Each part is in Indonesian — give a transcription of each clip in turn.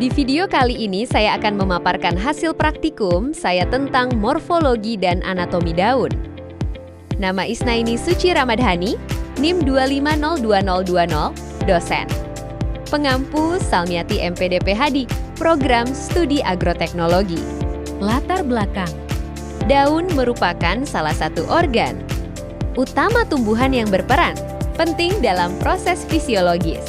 Di video kali ini saya akan memaparkan hasil praktikum saya tentang morfologi dan anatomi daun. Nama Isnaini Suci Ramadhani, NIM 2502020, dosen. Pengampu Salmiati MPD PhD, Program Studi Agroteknologi. Latar belakang. Daun merupakan salah satu organ utama tumbuhan yang berperan penting dalam proses fisiologis,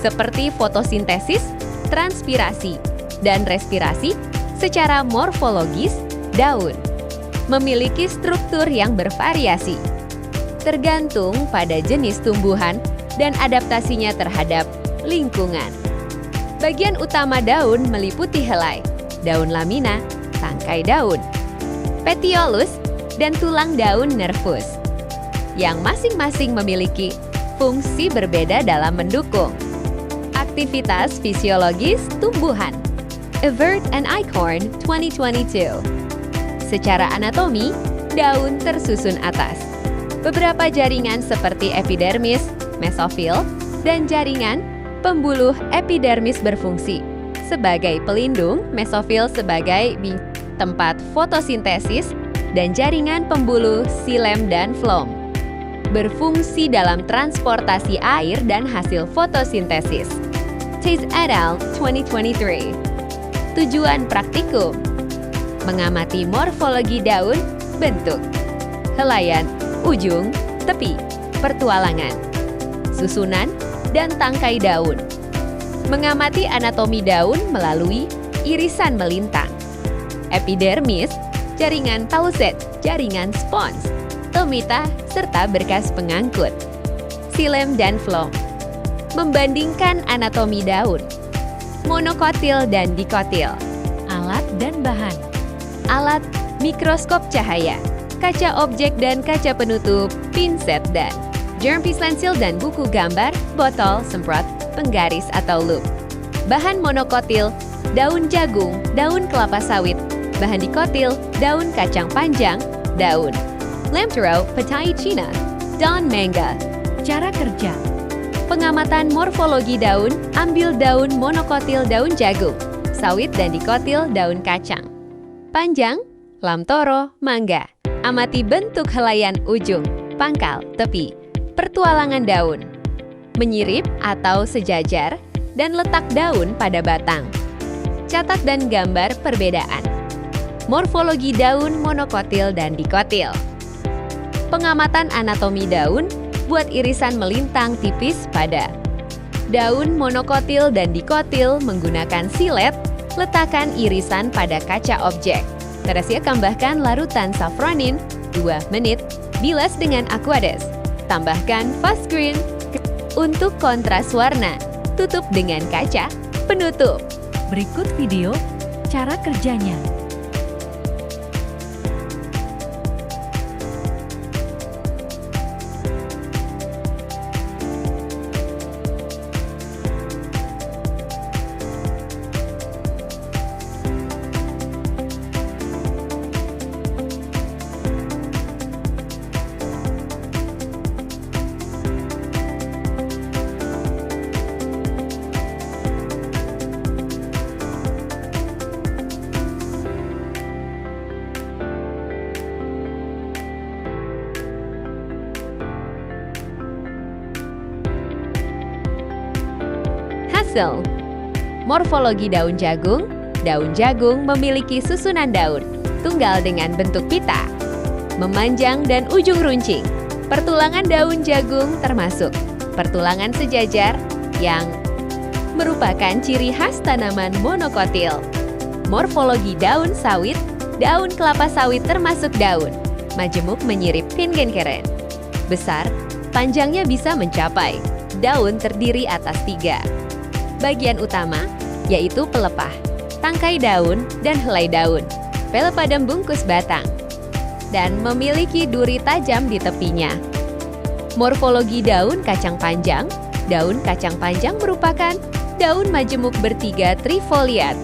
seperti fotosintesis, transpirasi, dan respirasi. Secara morfologis, daun memiliki struktur yang bervariasi, tergantung pada jenis tumbuhan dan adaptasinya terhadap lingkungan. Bagian utama daun meliputi helai, daun lamina, tangkai daun, petiolus, dan tulang daun nervus, yang masing-masing memiliki fungsi berbeda dalam mendukung aktivitas fisiologis tumbuhan. Evert and Eichhorn 2022. Secara anatomi, daun tersusun atas. Beberapa jaringan seperti epidermis, mesofil, dan jaringan pembuluh epidermis berfungsi sebagai pelindung, mesofil sebagai tempat fotosintesis, dan jaringan pembuluh xilem dan phloem berfungsi dalam transportasi air dan hasil fotosintesis. Taze et al. 2023. Tujuan praktikum: mengamati morfologi daun, bentuk, helaian, ujung, tepi, pertualangan, susunan, dan tangkai daun. Mengamati anatomi daun melalui irisan melintang, epidermis, jaringan pauset, jaringan spons, stomata, serta berkas pengangkut, xilem dan phloem. Membandingkan anatomi daun, monokotil dan dikotil. Alat dan bahan. Alat: mikroskop cahaya, kaca objek dan kaca penutup, pinset dan germ pensil dan buku gambar, botol, semprot, penggaris atau loop. Bahan monokotil: daun jagung, daun kelapa sawit. Bahan dikotil: daun kacang panjang, daun lamtoro, petai Cina, daun mangga. Cara kerja. Pengamatan morfologi daun, ambil daun monokotil daun jagung, sawit dan dikotil daun kacang panjang, lamtoro, mangga. Amati bentuk helaian ujung, pangkal, tepi, pertualangan daun, menyirip atau sejajar, dan letak daun pada batang. Catat dan gambar perbedaan morfologi daun monokotil dan dikotil. Pengamatan anatomi daun, buat irisan melintang tipis pada daun monokotil dan dikotil menggunakan silet. Letakkan irisan pada kaca objek. Terasi tambahkan larutan safranin 2 menit, bilas dengan aqueous. Tambahkan fast green untuk kontras warna. Tutup dengan kaca penutup. Berikut video cara kerjanya. Hasil: morfologi daun jagung. Daun jagung memiliki susunan daun tunggal dengan bentuk pita, memanjang dan ujung runcing. Pertulangan daun jagung termasuk pertulangan sejajar yang merupakan ciri khas tanaman monokotil. Morfologi daun sawit. Daun kelapa sawit termasuk daun majemuk menyirip pinggangkeren. Besar, panjangnya bisa mencapai. Daun terdiri atas 3 bagian utama, yaitu pelepah, tangkai daun, dan helai daun. Pelepah bungkus batang, dan memiliki duri tajam di tepinya. Morfologi daun kacang panjang. Daun kacang panjang merupakan daun majemuk bertiga trifoliat.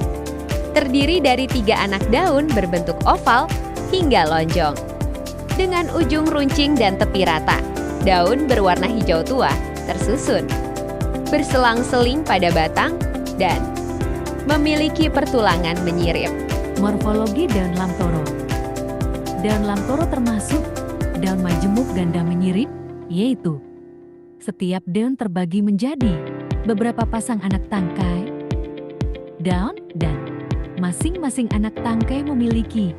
Terdiri dari 3 anak daun berbentuk oval hingga lonjong, dengan ujung runcing dan tepi rata. Daun berwarna hijau tua, tersusun, berselang-seling pada batang, dan memiliki pertulangan menyirip. Morfologi daun lamtoro. Daun lamtoro termasuk daun majemuk ganda menyirip, yaitu setiap daun terbagi menjadi beberapa pasang anak tangkai, daun, dan masing-masing anak tangkai memiliki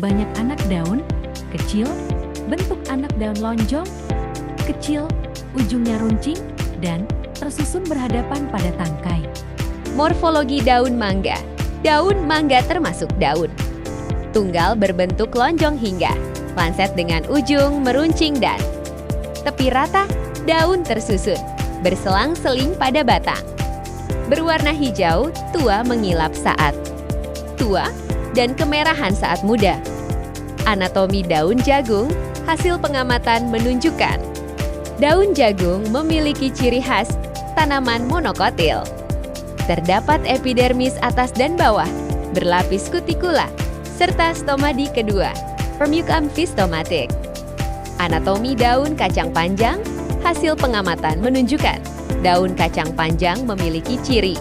banyak anak daun kecil, bentuk anak daun lonjong, kecil, ujungnya runcing, dan tersusun berhadapan pada tangkai. Morfologi daun mangga. Daun mangga termasuk daun tunggal berbentuk lonjong hingga lancet dengan ujung meruncing dan tepi rata, daun tersusun, berselang-seling pada batang. Berwarna hijau, tua mengilap saat tua, dan kemerahan saat muda. Anatomi daun jagung, hasil pengamatan menunjukkan daun jagung memiliki ciri khas tanaman monokotil. Terdapat epidermis atas dan bawah, berlapis kutikula, serta stomadi kedua, permukaan fistomatik. Anatomi daun kacang panjang, hasil pengamatan menunjukkan daun kacang panjang memiliki ciri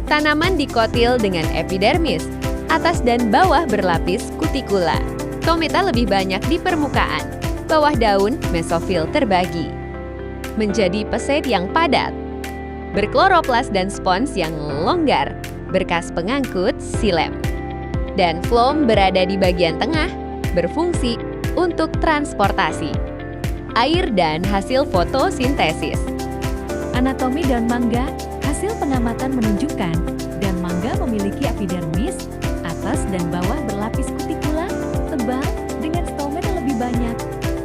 tanaman dikotil dengan epidermis, atas dan bawah berlapis kutikula. Stomata lebih banyak di permukaan, bawah daun mesofil terbagi menjadi peset yang padat, berkloroplas dan spons yang longgar, berkas pengangkut silem. Dan floem berada di bagian tengah, berfungsi untuk transportasi air dan hasil fotosintesis. Anatomi daun mangga, hasil pengamatan menunjukkan daun mangga memiliki epidermis, atas dan bawah berlapis kutikula, tebal, dengan stomata lebih banyak.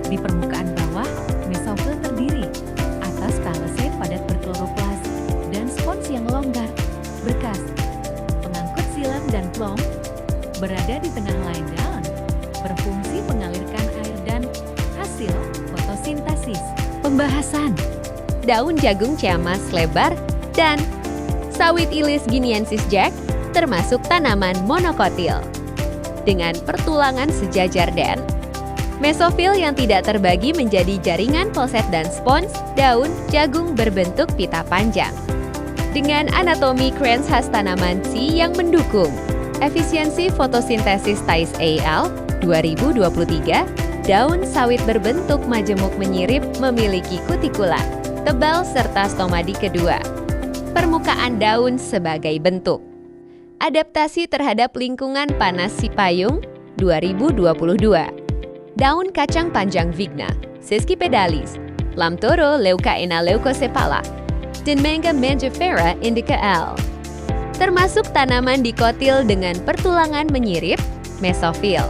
Di permukaan bawah, mesofil terdiri, atas palisade padat berkloroplas, dan spons yang longgar, berkas pengangkut silem dan floem, berada di tengah lain daun, berfungsi mengalirkan air dan hasil fotosintesis. Pembahasan daun jagung ciamas lebar dan sawit Ilis guineensis Jack termasuk tanaman monokotil dengan pertulangan sejajar dan mesofil yang tidak terbagi menjadi jaringan polset dan spons. Daun jagung berbentuk pita panjang dengan anatomi krans khas tanaman C yang mendukung efisiensi fotosintesis Thais al. 2023. Daun sawit berbentuk majemuk menyirip memiliki kutikula tebal serta stomadi kedua. Permukaan daun sebagai bentuk. Adaptasi terhadap lingkungan panas Cipayung 2022. Daun kacang panjang Vigna, Sesquipedalis, Lamtoro Leucaena leucocephala, dan Manga mangifera indica L. Termasuk tanaman dikotil dengan pertulangan menyirip, mesofil.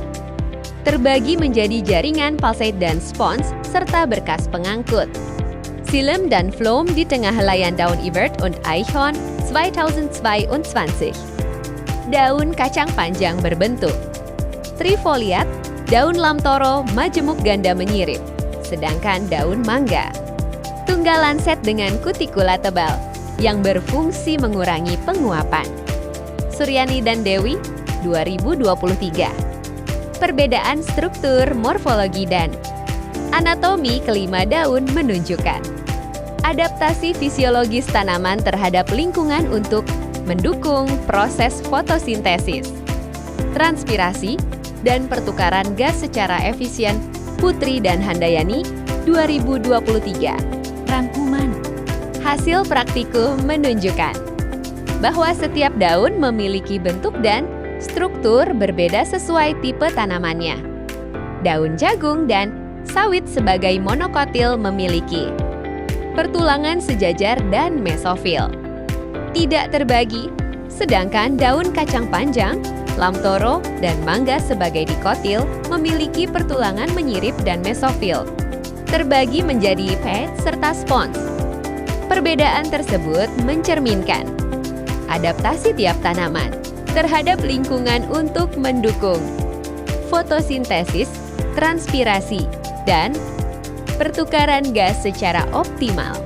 Terbagi menjadi jaringan palsate dan spons serta berkas pengangkut. Silem dan floem di tengah helaian Daun Ebert und Eichhorn 2022. Daun kacang panjang berbentuk trifoliat, daun lamtoro majemuk ganda menyirip, sedangkan daun mangga tunggal lancet dengan kutikula tebal yang berfungsi mengurangi penguapan. Suryani dan Dewi 2023. Perbedaan struktur, morfologi, dan anatomi kelima daun menunjukkan adaptasi fisiologis tanaman terhadap lingkungan untuk mendukung proses fotosintesis, transpirasi, dan pertukaran gas secara efisien. Putri dan Handayani 2023. Rangkuman. Hasil praktikum menunjukkan bahwa setiap daun memiliki bentuk dan struktur berbeda sesuai tipe tanamannya. Daun jagung dan sawit sebagai monokotil memiliki pertulangan sejajar dan mesofil, tidak terbagi, sedangkan daun kacang panjang, lamtoro, dan mangga sebagai dikotil memiliki pertulangan menyirip dan mesofil, terbagi menjadi pet serta spons. Perbedaan tersebut mencerminkan adaptasi tiap tanaman terhadap lingkungan untuk mendukung fotosintesis, transpirasi, dan pertukaran gas secara optimal.